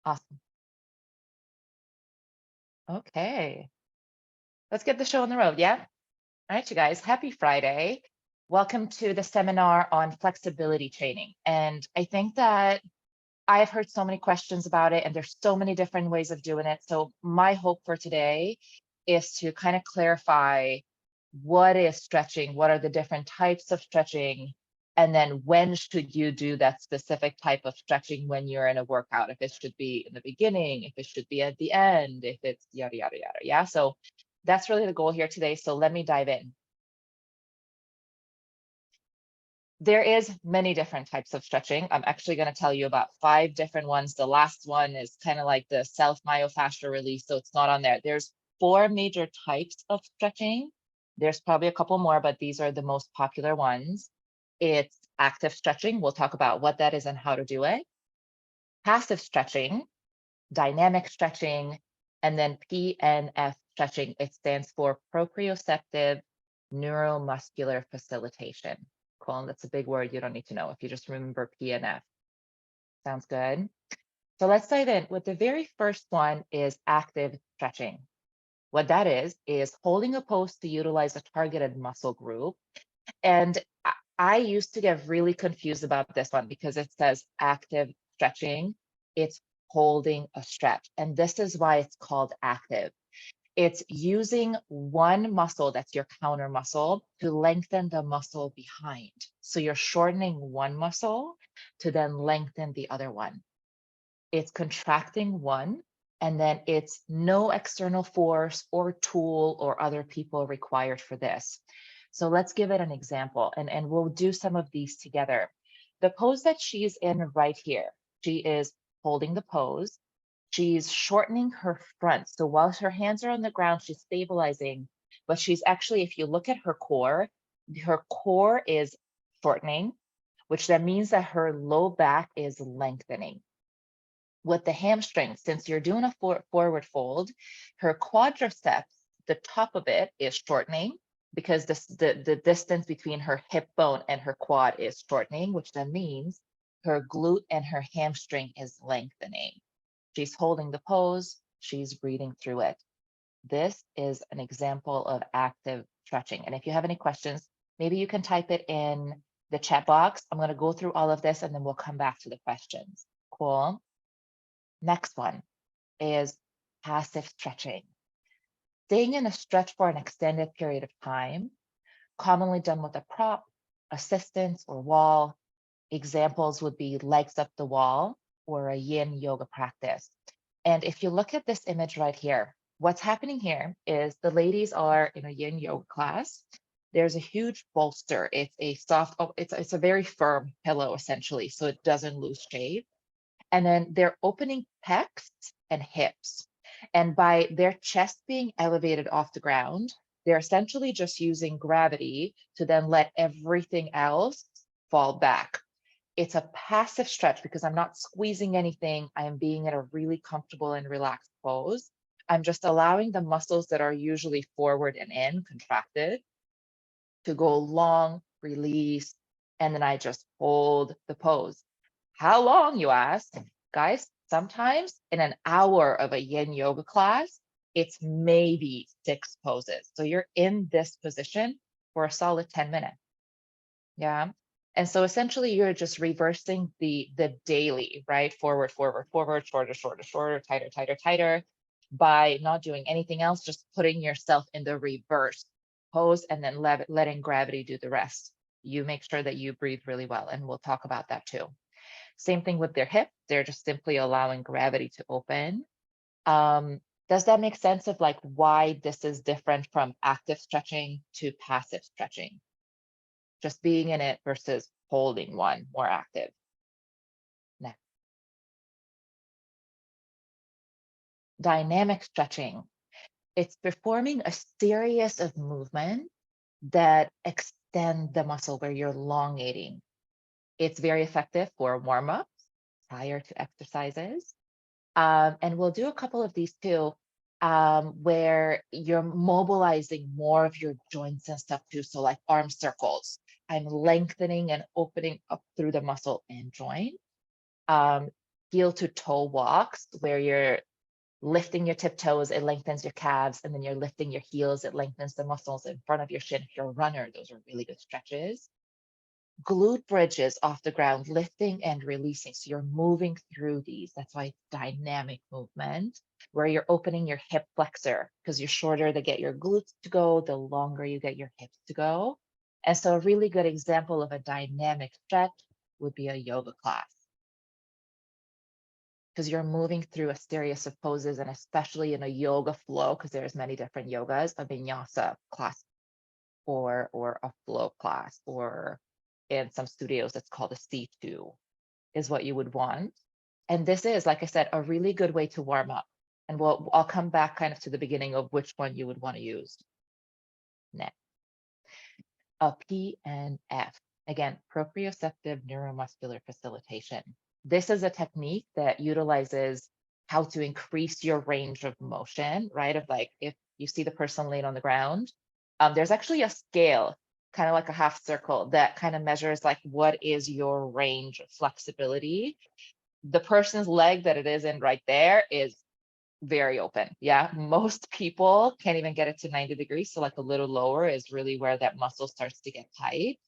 Awesome. Okay, let's get the show on the road. Yeah. All right, you guys, happy Friday. Welcome to the seminar on flexibility training. And I think that I've heard so many questions about it, and there's so many different ways of doing it. So my hope for today is to kind of clarify what is stretching, what are the different types of stretching, and then when should you do that specific type of stretching when you're in a workout, if it should be in the beginning, if it should be at the end, if it's yada, yada, yada. Yeah, so that's really the goal here today. So let me dive in. There is many different types of stretching. I'm actually going to tell you about 5 different ones. The last one is kind of like the self myofascial release, so it's not on there. There's 4 major types of stretching. There's probably a couple more, but these are the most popular ones. It's active stretching. We'll talk about what that is and how to do it. Passive stretching, dynamic stretching, and then PNF stretching. It stands for proprioceptive neuromuscular facilitation. Cool, and that's a big word you don't need to know if you just remember PNF. Sounds good. So let's dive in. With the very first one is active stretching. What that is holding a pose to utilize a targeted muscle group. And I used to get really confused about this one because it says active stretching. It's holding a stretch. And this is why it's called active. It's using one muscle, that's your counter muscle, to lengthen the muscle behind. So you're shortening one muscle to then lengthen the other one. It's contracting one, and then it's no external force or tool or other people required for this. So let's give it an example, and we'll do some of these together. The pose that she's in right here, she is holding the pose. She's shortening her front. So while her hands are on the ground, she's stabilizing, but she's actually, if you look at her core is shortening, which then means that her low back is lengthening. With the hamstring, since you're doing a forward fold, her quadriceps, the top of it is shortening because the distance between her hip bone and her quad is shortening, which then means her glute and her hamstring is lengthening. She's holding the pose, she's breathing through it. This is an example of active stretching. And if you have any questions, maybe you can type it in the chat box. I'm going to go through all of this and then we'll come back to the questions. Cool. Next one is passive stretching. Staying in a stretch for an extended period of time, commonly done with a prop, assistance, or wall. Examples would be legs up the wall or a yin yoga practice. And if you look at this image right here, what's happening here is the ladies are in a yin yoga class. There's a huge bolster. It's a soft, it's a very firm pillow essentially, so it doesn't lose shape. And then they're opening pecs and hips. And by their chest being elevated off the ground, they're essentially just using gravity to then let everything else fall back. It's a passive stretch because I'm not squeezing anything. I am being in a really comfortable and relaxed pose. I'm just allowing the muscles that are usually forward and in, contracted, to go long, release, and then I just hold the pose. How long, you ask? Guys, sometimes in an hour of a yin yoga class, it's maybe 6 poses. So you're in this position for a solid 10 minutes. Yeah. And so essentially you're just reversing the daily, right? Forward, forward, forward, shorter, shorter, shorter, tighter, tighter, tighter, by not doing anything else, just putting yourself in the reverse pose and then letting gravity do the rest. You make sure that you breathe really well, and we'll talk about that too. Same thing with their hip. They're just simply allowing gravity to open. Does that make sense of like why this is different from active stretching to passive stretching? Just being in it versus holding one more active. Next. Dynamic stretching. It's performing a series of movements that extend the muscle where you're elongating. It's very effective for warm-ups prior to exercises. And we'll do a couple of these too, where you're mobilizing more of your joints and stuff too. So like arm circles, I'm lengthening and opening up through the muscle and joint. heel to toe walks where you're lifting your tiptoes, it lengthens your calves, and then you're lifting your heels, it lengthens the muscles in front of your shin. If you're a runner, those are really good stretches. Glute bridges off the ground, lifting and releasing. So you're moving through these. That's why it's dynamic movement, where you're opening your hip flexor because you're shorter to get your glutes to go, the longer you get your hips to go. And so a really good example of a dynamic stretch would be a yoga class because you're moving through a series of poses, and especially in a yoga flow, because there's many different yogas, a vinyasa class or a flow class, or in some studios, it's called a C2 is what you would want. And this is, like I said, a really good way to warm up. And I'll come back kind of to the beginning of which one you would want to use next. A PNF, again, proprioceptive neuromuscular facilitation. This is a technique that utilizes how to increase your range of motion, right? Of like, if you see the person laying on the ground, there's actually a scale, kind of like a half circle, that kind of measures like what is your range of flexibility. The person's leg that it is in right there is very open. Yeah, most people can't even get it to 90 degrees. So like a little lower is really where that muscle starts to get tight.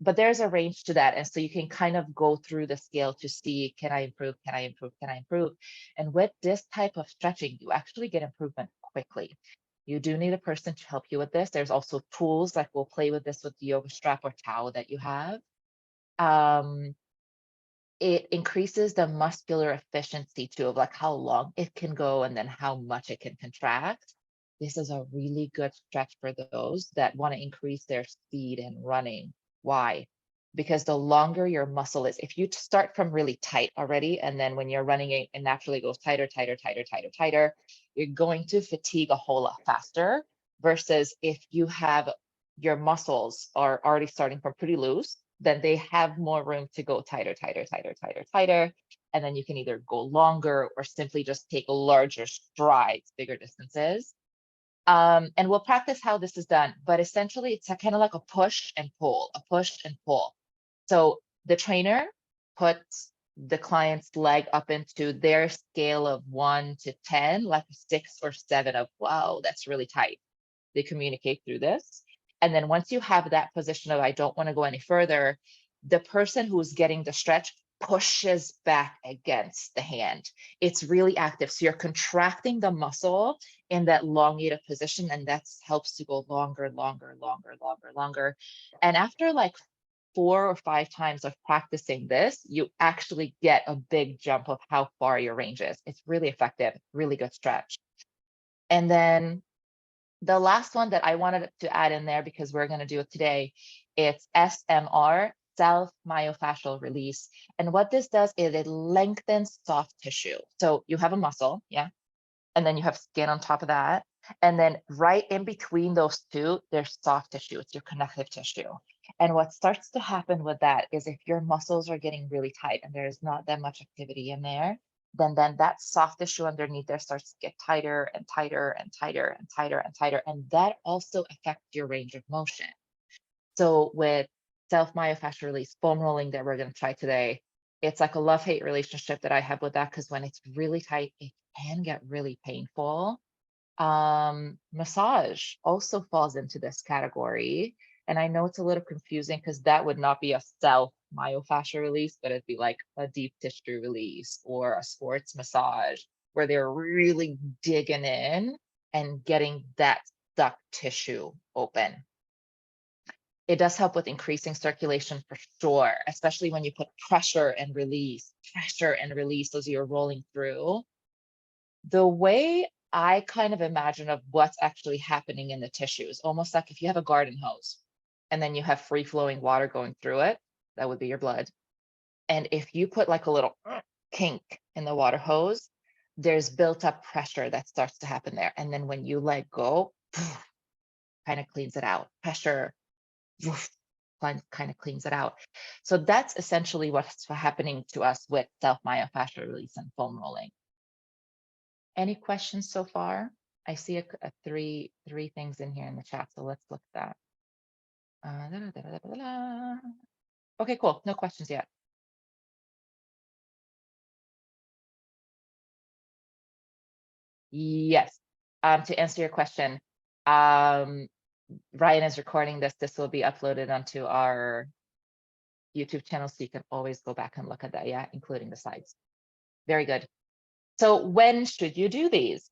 But there's a range to that. And so you can kind of go through the scale to see, can I improve? Can I improve? Can I improve? And with this type of stretching, you actually get improvement quickly. You do need a person to help you with this. There's also tools, like we'll play with this with the yoga strap or towel that you have. It increases the muscular efficiency too, of like how long it can go and then how much it can contract. This is a really good stretch for those that want to increase their speed in running. Why? Because the longer your muscle is, if you start from really tight already, and then when you're running it naturally goes tighter, tighter, tighter, tighter, tighter, you're going to fatigue a whole lot faster versus if you have your muscles are already starting from pretty loose, then they have more room to go tighter, tighter, tighter, tighter, tighter. And then you can either go longer or simply just take larger strides, bigger distances. And we'll practice how this is done, but essentially it's kind of like a push and pull, a push and pull. So the trainer puts the client's leg up into their scale of 1 to 10, like a 6 or 7 of, wow, that's really tight. They communicate through this. And then once you have that position of, I don't want to go any further, the person who's getting the stretch pushes back against the hand. It's really active. So you're contracting the muscle in that elongated position, and that helps to go longer, longer, longer, longer, longer. And after like 4 or 5 times of practicing this, you actually get a big jump of how far your range is. It's really effective, really good stretch. And then the last one that I wanted to add in there, because we're going to do it today, it's SMR, self-myofascial release. And what this does is it lengthens soft tissue. So you have a muscle, yeah, and then you have skin on top of that. And then right in between those two, there's soft tissue. It's your connective tissue. And what starts to happen with that is if your muscles are getting really tight and there's not that much activity in there, then that soft tissue underneath there starts to get tighter and tighter and tighter and tighter and tighter. And that also affects your range of motion. So with self-myofascial release foam rolling that we're going to try today, it's like a love-hate relationship that I have with that, because when it's really tight, it can get really painful. Massage also falls into this category. And I know it's a little confusing because that would not be a self myofascial release, but it'd be like a deep tissue release or a sports massage where they're really digging in and getting that stuck tissue open. It does help with increasing circulation for sure, especially when you put pressure and release as you're rolling through. The way I kind of imagine of what's actually happening in the tissues, almost like if you have a garden hose and then you have free flowing water going through it, that would be your blood. And if you put like a little kink in the water hose, there's built up pressure that starts to happen there. And then when you let go, kind of cleans it out. Pressure, kind of cleans it out. So that's essentially what's happening to us with self-myofascial release and foam rolling. Any questions so far? I see a three things in here in the chat, so let's look at that. Okay, cool. No questions yet. Yes. To answer your question, um, Ryan is recording this. This will be uploaded onto our YouTube channel, so you can always go back and look at that, yeah, including the slides. Very good. So when should you do these?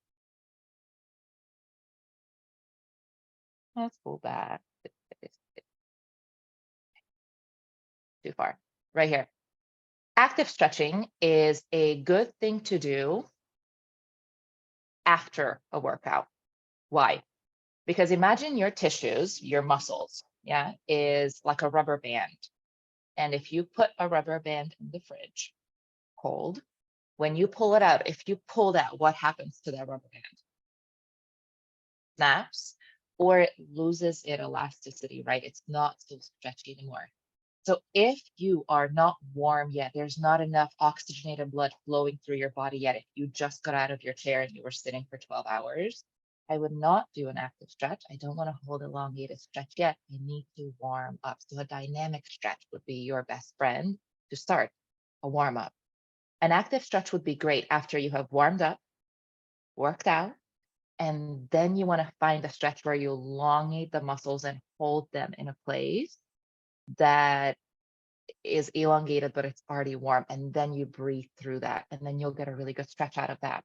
Let's go back. Too far. Right here. Active stretching is a good thing to do after a workout. Why? Because imagine your tissues, your muscles, yeah, is like a rubber band. And if you put a rubber band in the fridge, cold, when you pull it out, if you pull that, what happens to that rubber band? Snaps, or it loses its elasticity, right? It's not so stretchy anymore. So if you are not warm yet, there's not enough oxygenated blood flowing through your body yet, if you just got out of your chair and you were sitting for 12 hours, I would not do an active stretch. I don't want to hold elongated stretch yet. I need to warm up. So a dynamic stretch would be your best friend to start, a warm up. An active stretch would be great after you have warmed up, worked out, and then you want to find a stretch where you elongate the muscles and hold them in a place that is elongated, but it's already warm. And then you breathe through that, and then you'll get a really good stretch out of that.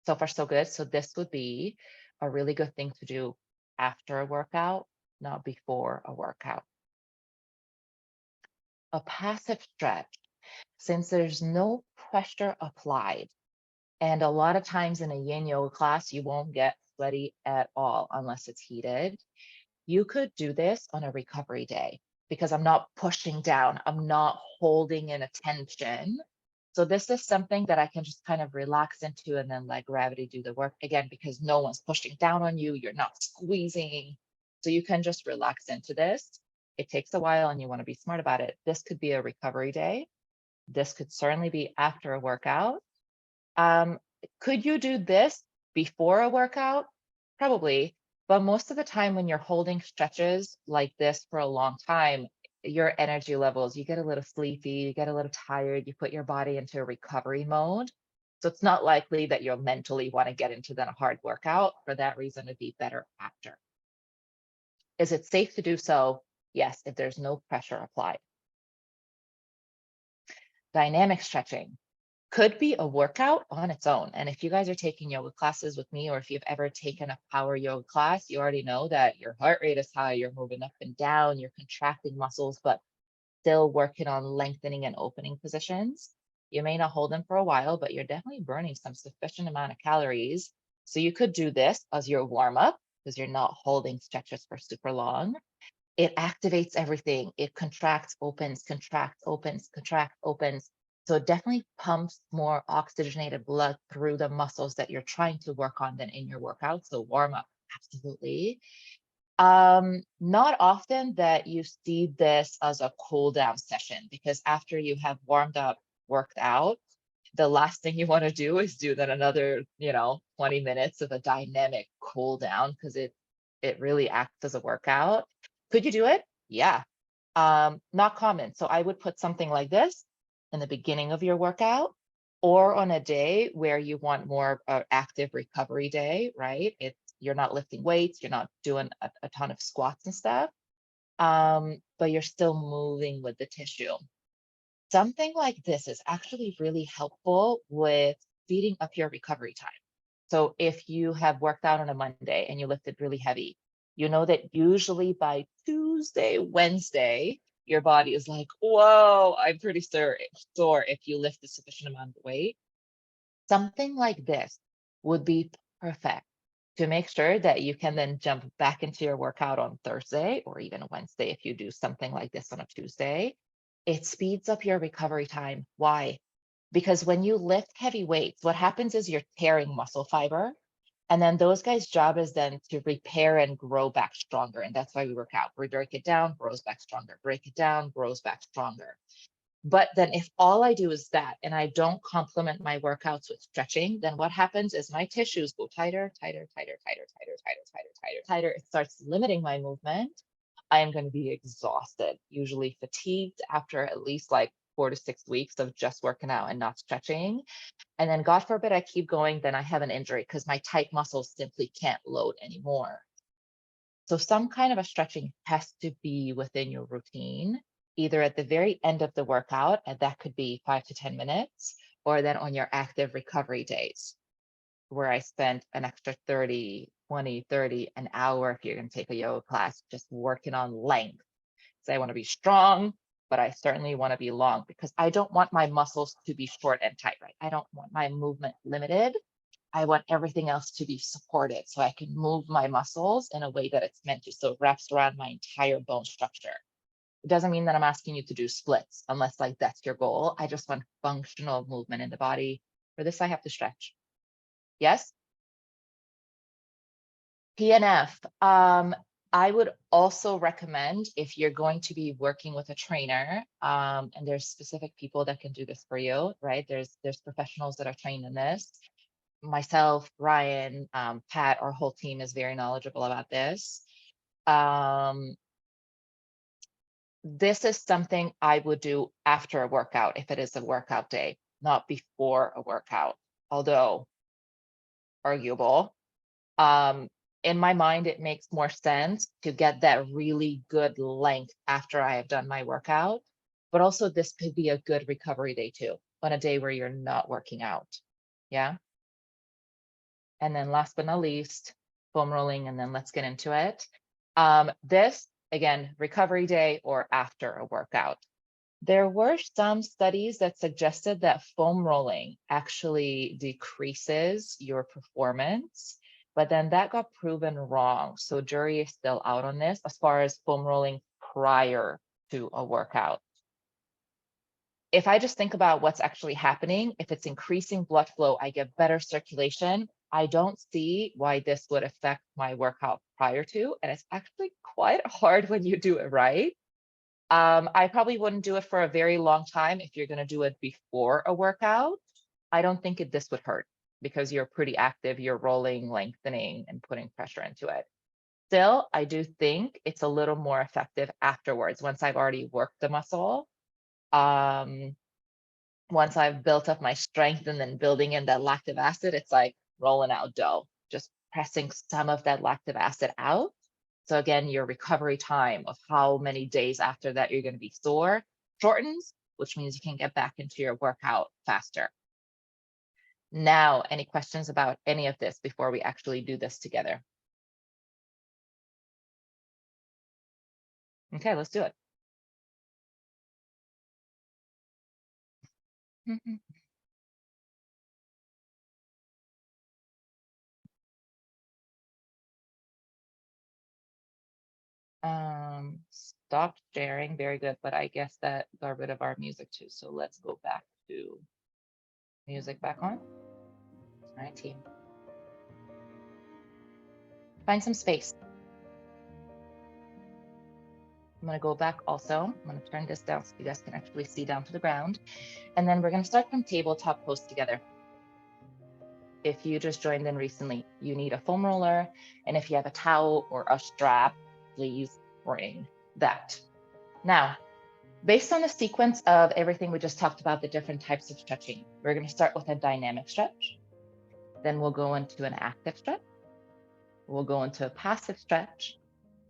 So far, so good. So this would be a really good thing to do after a workout, not before a workout. A passive stretch, since there's no pressure applied, and a lot of times in a yin yoga class, you won't get sweaty at all unless it's heated. You could do this on a recovery day because I'm not pushing down, I'm not holding in a tension. So this is something that I can just kind of relax into and then let gravity do the work again, because no one's pushing down on you, you're not squeezing. So you can just relax into this. It takes a while and you want to be smart about it. This could be a recovery day. This could certainly be after a workout. Um, could you do this before a workout? Probably, but most of the time when you're holding stretches like this for a long time, your energy levels, you get a little sleepy, you get a little tired, you put your body into a recovery mode. So it's not likely that you'll mentally want to get into then a hard workout. For that reason, it'd be better after. Is it safe to do so? Yes, if there's no pressure applied. Dynamic stretching could be a workout on its own. And if you guys are taking yoga classes with me, or if you've ever taken a power yoga class, you already know that your heart rate is high, you're moving up and down, you're contracting muscles, but still working on lengthening and opening positions. You may not hold them for a while, but you're definitely burning some sufficient amount of calories. So you could do this as your warm up because you're not holding stretches for super long. It activates everything. It contracts, opens, contracts, opens, contracts, opens. So it definitely pumps more oxygenated blood through the muscles that you're trying to work on than in your workout. So warm up, absolutely. Not often that you see this as a cool down session, because after you have warmed up, worked out, the last thing you want to do is do then another, 20 minutes of a dynamic cool down, because it really acts as a workout. Could you do it? Yeah. Not common. So I would put something like this in the beginning of your workout, or on a day where you want more active recovery day, right? You're not lifting weights, you're not doing a ton of squats and stuff, but you're still moving with the tissue. Something like this is actually really helpful with speeding up your recovery time. So if you have worked out on a Monday and you lifted really heavy, you know that usually by Tuesday, Wednesday, your body is like, whoa, I'm pretty sore if you lift a sufficient amount of weight. Something like this would be perfect to make sure that you can then jump back into your workout on Thursday or even a Wednesday if you do something like this on a Tuesday. It speeds up your recovery time. Why? Because when you lift heavy weights, what happens is you're tearing muscle fiber. And then those guys' job is then to repair and grow back stronger. And that's why we work out. We break it down, grows back stronger, break it down, grows back stronger. But then if all I do is that and I don't complement my workouts with stretching, then what happens is my tissues go tighter, tighter, tighter, tighter, tighter, tighter, tighter, tighter, tighter. It starts limiting my movement. I am going to be exhausted, usually fatigued after at least like 4 to 6 weeks of just working out and not stretching. And then God forbid I keep going, then I have an injury because my tight muscles simply can't load anymore. So some kind of a stretching has to be within your routine, either at the very end of the workout, and that could be 5 to 10 minutes, or then on your active recovery days, where I spent an extra 30, 20, 30, an hour if you're going to take a yoga class, just working on length. So I want to be strong, but I certainly want to be long because I don't want my muscles to be short and tight, right? I don't want my movement limited. I want everything else to be supported so I can move my muscles in a way that it's meant to. So it wraps around my entire bone structure. It doesn't mean that I'm asking you to do splits unless like that's your goal. I just want functional movement in the body. For this, I have to stretch. Yes? PNF. I would also recommend if you're going to be working with a trainer, and there's specific people that can do this for you, right? There's professionals that are trained in this. Myself, Ryan, Pat, our whole team is very knowledgeable about this. This is something I would do after a workout if it is a workout day, not before a workout, although arguable. In my mind, it makes more sense to get that really good length after I have done my workout. But also this could be a good recovery day too, on a day where you're not working out. Yeah. And then last but not least, foam rolling, and then let's get into it. This, again, recovery day or after a workout. There were some studies that suggested that foam rolling actually decreases your performance, but then that got proven wrong. So jury is still out on this as far as foam rolling prior to a workout. If I just think about what's actually happening, if it's increasing blood flow, I get better circulation. I don't see why this would affect my workout prior to, and it's actually quite hard when you do it right. I probably wouldn't do it for a very long time if you're going to do it before a workout. I don't think this would hurt because you're pretty active, you're rolling, lengthening, and putting pressure into it. Still, I do think it's a little more effective afterwards once I've already worked the muscle. Once I've built up my strength and then building in that lactic acid, it's like rolling out dough, just pressing some of that lactic acid out. So again, your recovery time of how many days after that you're going to be sore shortens, which means you can get back into your workout faster. Now, any questions about any of this before we actually do this together? Okay, let's do it. Stop sharing, very good, but I guess that got rid of our music too. So let's go back to music back on. All right, team. Find some space. I'm going to go back also. I'm going to turn this down so you guys can actually see down to the ground. And then we're going to start from tabletop pose together. If you just joined in recently, you need a foam roller. And if you have a towel or a strap, please bring that. Now, based on the sequence of everything we just talked about, the different types of stretching, we're going to start with a dynamic stretch. Then we'll go into an active stretch. We'll go into a passive stretch.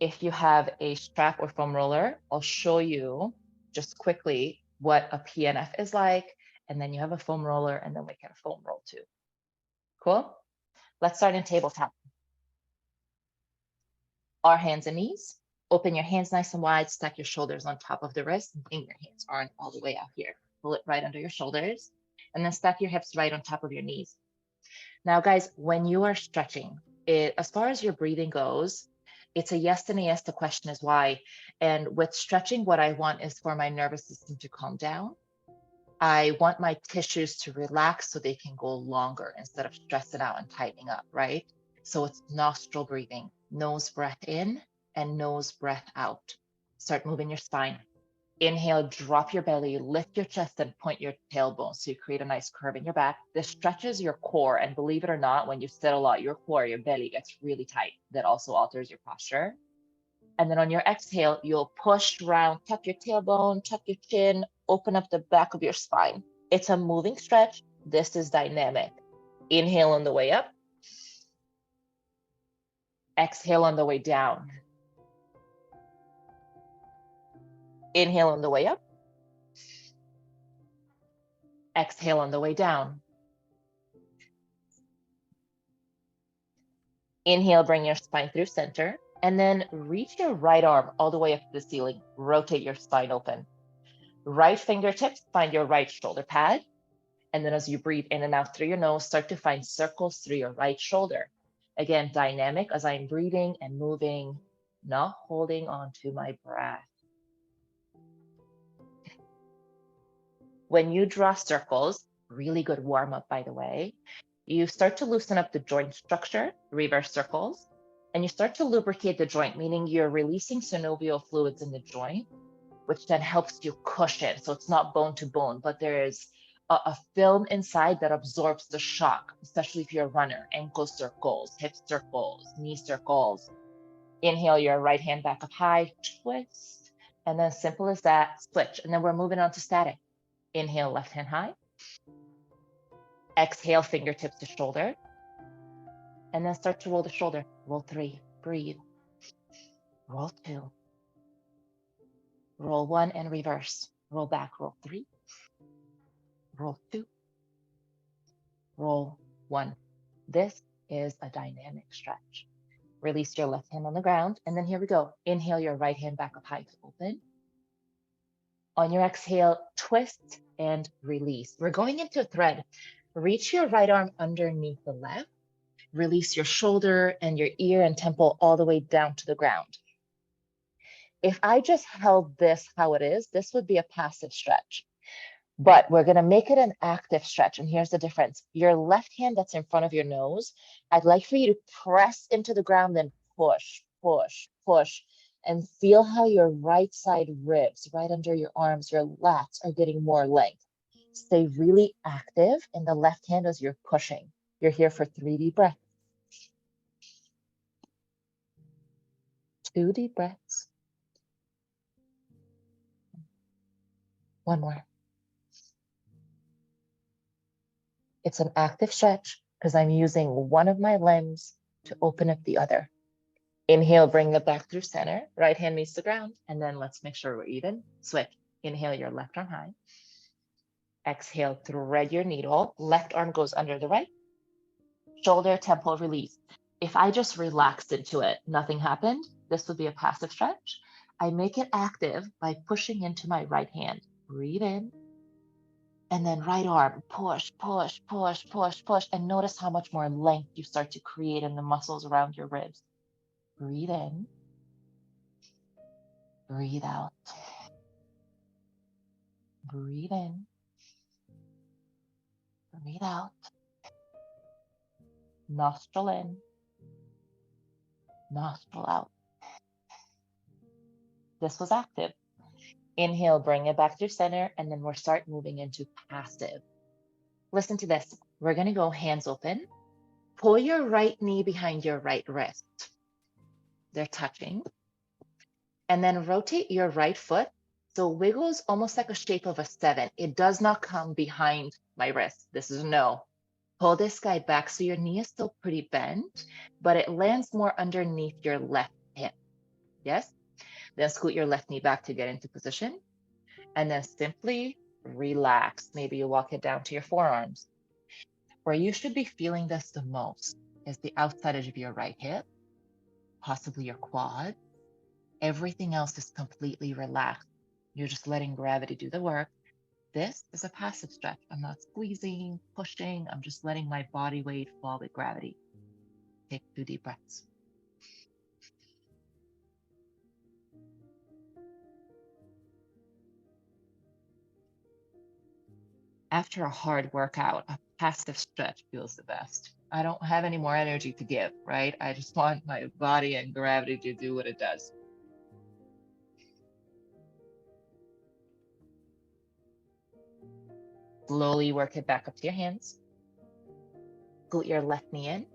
If you have a strap or foam roller, I'll show you just quickly what a PNF is like. And then you have a foam roller, and then we can foam roll too. Cool? Let's start in tabletop. Our hands and knees. Open your hands nice and wide, stack your shoulders on top of the wrist, and bring your hands aren't all the way out here. Pull it right under your shoulders, and then stack your hips right on top of your knees. Now, guys, when you are stretching, as far as your breathing goes, it's a yes and a yes. The question is why. And with stretching, what I want is for my nervous system to calm down. I want my tissues to relax so they can go longer instead of stressing out and tightening up, right? So it's nostril breathing, nose breath in and nose breath out. Start moving your spine. Inhale, drop your belly, lift your chest and point your tailbone so you create a nice curve in your back. This stretches your core, and believe it or not, when you sit a lot, your core, your belly gets really tight. That also alters your posture. And then on your exhale, you'll push round, tuck your tailbone, tuck your chin, open up the back of your spine. It's a moving stretch. This is dynamic. Inhale on the way up. Exhale on the way down. Inhale on the way up. Exhale on the way down. Inhale, bring your spine through center, and then reach your right arm all the way up to the ceiling. Rotate your spine open. Right fingertips, find your right shoulder pad. And then as you breathe in and out through your nose, start to find circles through your right shoulder. Again, dynamic as I'm breathing and moving, not holding on to my breath. When you draw circles, really good warm up, by the way, you start to loosen up the joint structure, reverse circles, and you start to lubricate the joint, meaning you're releasing synovial fluids in the joint, which then helps you cushion. So it's not bone to bone, but there is a film inside that absorbs the shock, especially if you're a runner. Ankle circles, hip circles, knee circles. Inhale your right hand back up high, twist, and then simple as that, switch. And then we're moving on to static. Inhale, left hand high. Exhale, fingertips to shoulder. And then start to roll the shoulder. Roll 3, breathe. Roll 2. Roll 1 and reverse. Roll back, roll 3. Roll 2. Roll 1. This is a dynamic stretch. Release your left hand on the ground. And then here we go. Inhale your right hand back up high to open. On your exhale, twist and release. We're going into a thread. Reach your right arm underneath the left. Release your shoulder and your ear and temple all the way down to the ground. If I just held this how it is, this would be a passive stretch. But we're going to make it an active stretch. And here's the difference. Your left hand that's in front of your nose, I'd like for you to press into the ground and push, push, push, and feel how your right side ribs, right under your arms, your lats are getting more length. Stay really active in the left hand as you're pushing. You're here for 3 deep breaths. 2 deep breaths. 1 more. It's an active stretch because I'm using one of my limbs to open up the other. Inhale, bring it back through center. Right hand meets the ground. And then let's make sure we're even. Switch. Inhale your left arm high. Exhale, thread your needle. Left arm goes under the right. Shoulder, temple, release. If I just relaxed into it, nothing happened, this would be a passive stretch. I make it active by pushing into my right hand. Breathe in. And then right arm, push, push, push, push, push. And notice how much more length you start to create in the muscles around your ribs. Breathe in. Breathe out. Breathe in. Breathe out. Nostril in. Nostril out. This was active. Inhale, bring it back to center, and then we'll start moving into passive. Listen to this. We're going to go hands open. Pull your right knee behind your right wrist. They're touching. And then rotate your right foot. So wiggles almost like a shape of a 7. It does not come behind my wrist. This is no. Pull this guy back so your knee is still pretty bent, but it lands more underneath your left hip. Yes? Then scoot your left knee back to get into position. And then simply relax. Maybe you walk it down to your forearms. Where you should be feeling this the most is the outside edge of your right hip, possibly your quad. Everything else is completely relaxed. You're just letting gravity do the work. This is a passive stretch. I'm not squeezing, pushing. I'm just letting my body weight fall with gravity. Take 2 deep breaths. After a hard workout, a passive stretch feels the best. I don't have any more energy to give, right? I just want my body and gravity to do what it does. Slowly work it back up to your hands. Scoot your left knee in.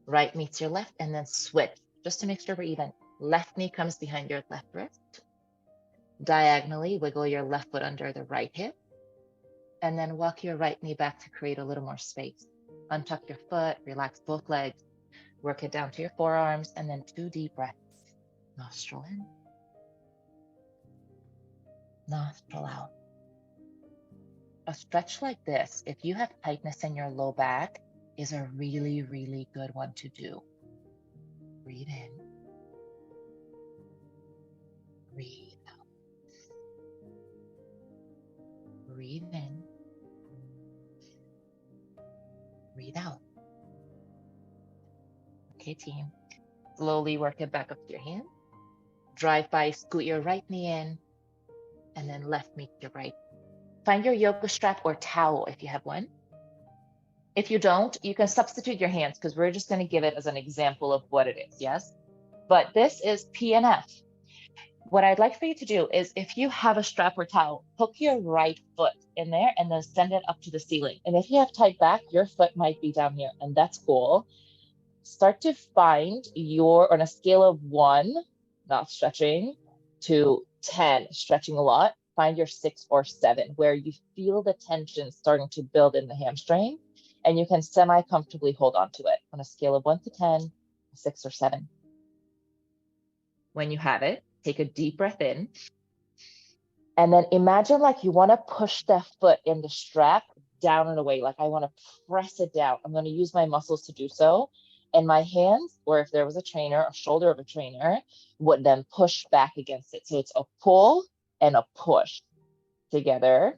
Right meets your left, and then switch, just to make sure we're even. Left knee comes behind your left wrist. Diagonally, wiggle your left foot under the right hip. And then walk your right knee back to create a little more space. Untuck your foot, relax both legs, work it down to your forearms, and then 2 deep breaths. Nostril in, nostril out. A stretch like this, if you have tightness in your low back, is a really, really good one to do. Breathe in, breathe out. Breathe in, breathe out. Okay, team. Slowly work it back up to your hand. Drive by, scoot your right knee in, and then left knee to your right. Find your yoga strap or towel if you have one. If you don't, you can substitute your hands because we're just going to give it as an example of what it is, yes? But this is PNF. What I'd like for you to do is if you have a strap or towel, hook your right foot in there and then send it up to the ceiling. And if you have tight back, your foot might be down here, and that's cool. Start to find on a scale of 1, not stretching, to 10, stretching a lot, find your 6 or 7, where you feel the tension starting to build in the hamstring, and you can semi-comfortably hold on to it on a scale of 1 to 10, 6 or 7. When you have it, take a deep breath in, and then imagine like you want to push that foot in the strap down and away, like I want to press it down. I'm going to use my muscles to do so. And my hands, or if there was a trainer, a shoulder of a trainer, would then push back against it. So it's a pull and a push together.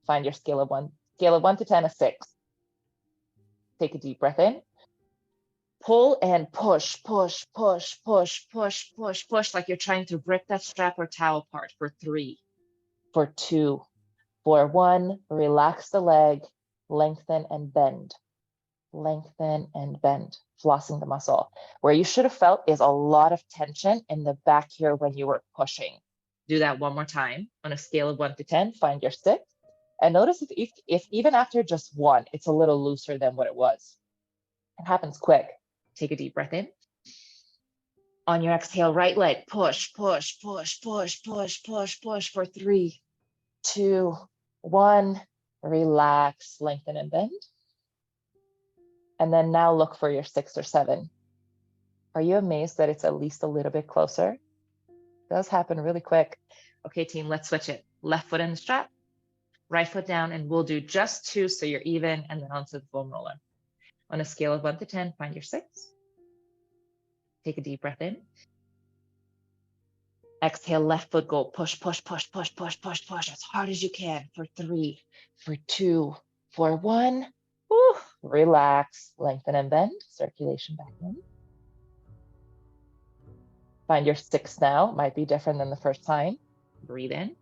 Find your scale of 1 to 10, a 6. Take a deep breath in. Pull and push, push, push, push, push, push, push, like you're trying to rip that strap or towel apart for 3, for 2, for 1. Relax the leg, lengthen and bend. Lengthen and bend, flossing the muscle. Where you should have felt is a lot of tension in the back here when you were pushing. Do that one more time on a scale of 1 to 10, find your 6. And notice if even after just 1, it's a little looser than what it was. It happens quick. Take a deep breath in. On your exhale, right leg, push, push, push, push, push, push, push for 3, 2, 1. Relax, lengthen and bend. And then now look for your 6 or 7. Are you amazed that it's at least a little bit closer? It does happen really quick. Okay, team, let's switch it. Left foot in the strap, right foot down, and we'll do just 2 so you're even, and then onto the foam roller. On a scale of 1 to 10, find your 6. Take a deep breath in. Exhale, left foot, go push, push, push, push, push, push, push as hard as you can for 3, for 2, for 1. Woo. Relax, lengthen and bend, circulation back in. Find your 6 now, might be different than the first time. Breathe in.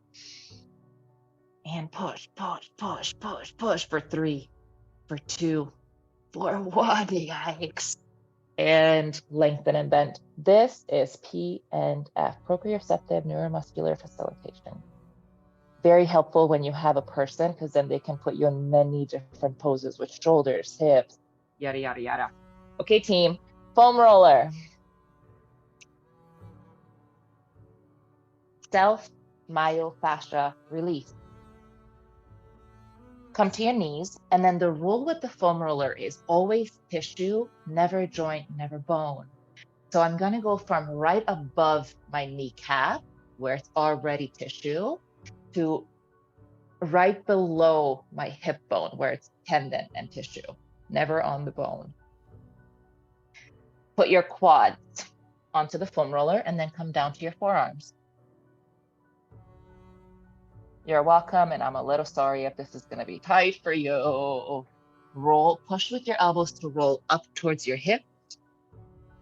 And push, push, push, push, push for 3, for 2, for 1, yikes. And lengthen and bend. This is PNF, proprioceptive neuromuscular facilitation. Very helpful when you have a person, because then they can put you in many different poses with shoulders, hips, yada, yada, yada. Okay, team, foam roller. Self myofascia release. Come to your knees, and then the rule with the foam roller is always tissue, never joint, never bone. So I'm going to go from right above my kneecap, where it's already tissue, to right below my hip bone, where it's tendon and tissue, never on the bone. Put your quads onto the foam roller and then come down to your forearms. You're welcome, and I'm a little sorry if this is going to be tight for you. Roll, push with your elbows to roll up towards your hip,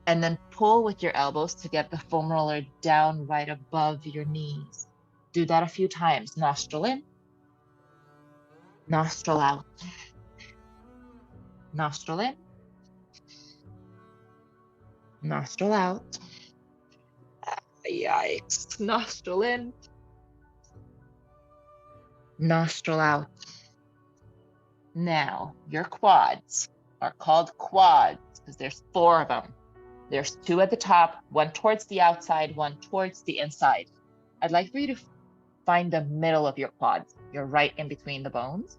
and then pull with your elbows to get the foam roller down right above your knees. Do that a few times. Nostril in, nostril out. Nostril in, nostril out. Yikes. Nostril in, nostril out. Now, your quads are called quads because there's 4 of them. There's 2 at the top, 1 towards the outside, 1 towards the inside. I'd like for you to find the middle of your quads. You're right in between the bones.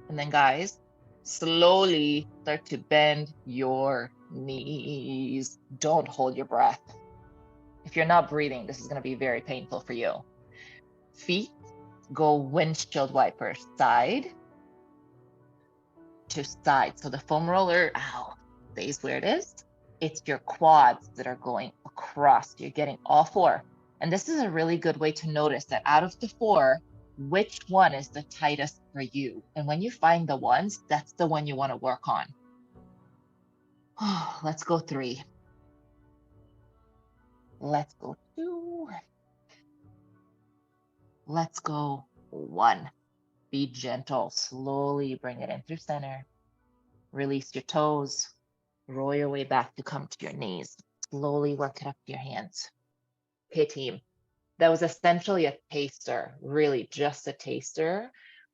And then guys, slowly start to bend your knees. Don't hold your breath. If you're not breathing, this is going to be very painful for you. Feet go windshield wiper side to side. So the foam roller, stays where it is. It's your quads that are going across. You're getting all 4. And this is a really good way to notice that out of the 4, which one is the tightest for you. And when you find the ones, that's the one you want to work on. Let's go 3. Let's go 2. Let's go 1. Be gentle. Slowly bring it in through center. Release your toes. Roll your way back to come to your knees. Slowly work it up to your hands. Okay, team. That was essentially a taster, really just a taster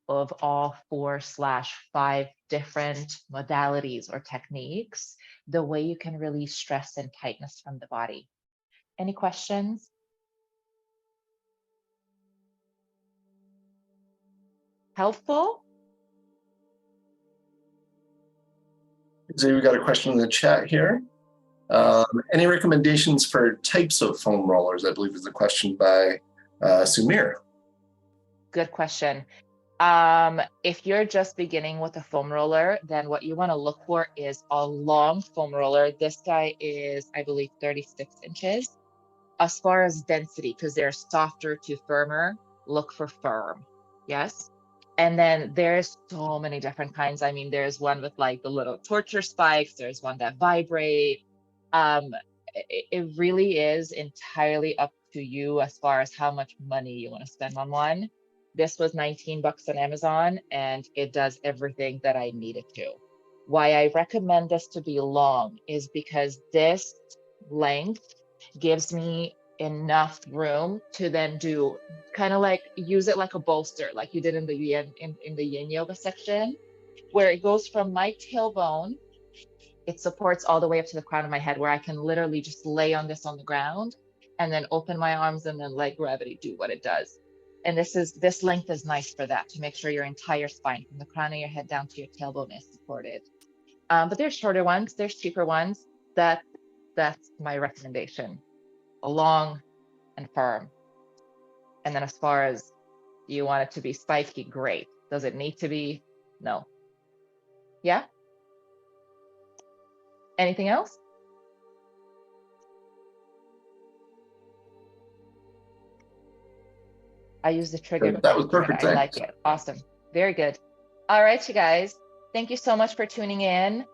of all 4/5 different modalities or techniques, the way you can release stress and tightness from the body. Any questions? Helpful? So we got a question in the chat here. Any recommendations for types of foam rollers? I believe is a question by Sumir. Good question. If you're just beginning with a foam roller, then what you want to look for is a long foam roller. This guy is, I believe, 36 inches. As far as density, because they're softer to firmer, look for firm. Yes. And then there's so many different kinds. I mean, there's one with like the little torture spikes. There's one that vibrate. It really is entirely up to you as far as how much money you want to spend on one. This was $19 on Amazon, and it does everything that I need it to. Why I recommend this to be long is because this length gives me enough room to then do kind of like use it like a bolster, like you did in the yin yoga section, where it goes from my tailbone. It supports all the way up to the crown of my head, where I can literally just lay on this on the ground and then open my arms and then let gravity do what it does. And this length is nice for that, to make sure your entire spine from the crown of your head down to your tailbone is supported. But there's shorter ones, there's cheaper ones. That's my recommendation. Long and firm. And then as far as, do you want it to be spiky? Great. Does it need to be? No. Yeah? Anything else? I use the trigger. That was perfect. I like it. Awesome. Very good. All right, you guys. Thank you so much for tuning in.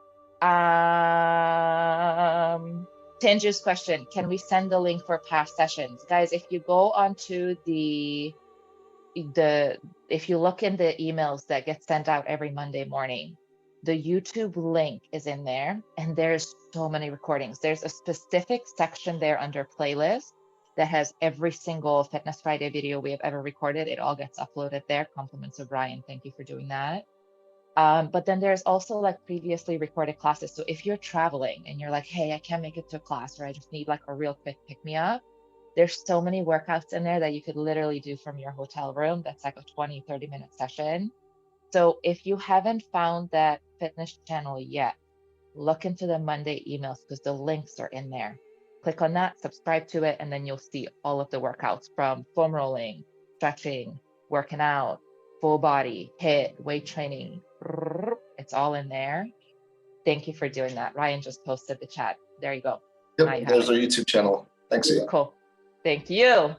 Tenju's question, can we send the link for past sessions? Guys, if you go onto if you look in the emails that get sent out every Monday morning, the YouTube link is in there, and there's so many recordings. There's a specific section there under playlist that has every single Fitness Friday video we have ever recorded. It all gets uploaded there. Compliments of Ryan. Thank you for doing that. But then there's also like previously recorded classes. So if you're traveling and you're like, hey, I can't make it to a class, or I just need like a real quick pick me up, there's so many workouts in there that you could literally do from your hotel room. That's like a 20-30 minute session. So if you haven't found that fitness channel yet, look into the Monday emails, because the links are in there. Click on that, subscribe to it, and then you'll see all of the workouts, from foam rolling, stretching, working out, full body, HIIT, weight training. It's all in there. Thank you for doing that. Ryan just posted the chat. There you go. Yep, there's our YouTube channel. Thanks again. Cool. Thank you.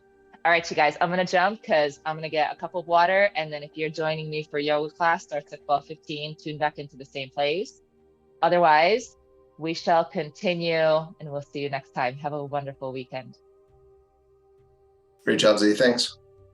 All right, you guys, I'm going to jump because I'm going to get a cup of water. And then if you're joining me for yoga class, starts at 12:15, tune back into the same place. Otherwise, we shall continue, and we'll see you next time. Have a wonderful weekend. Great job, Z. Thanks.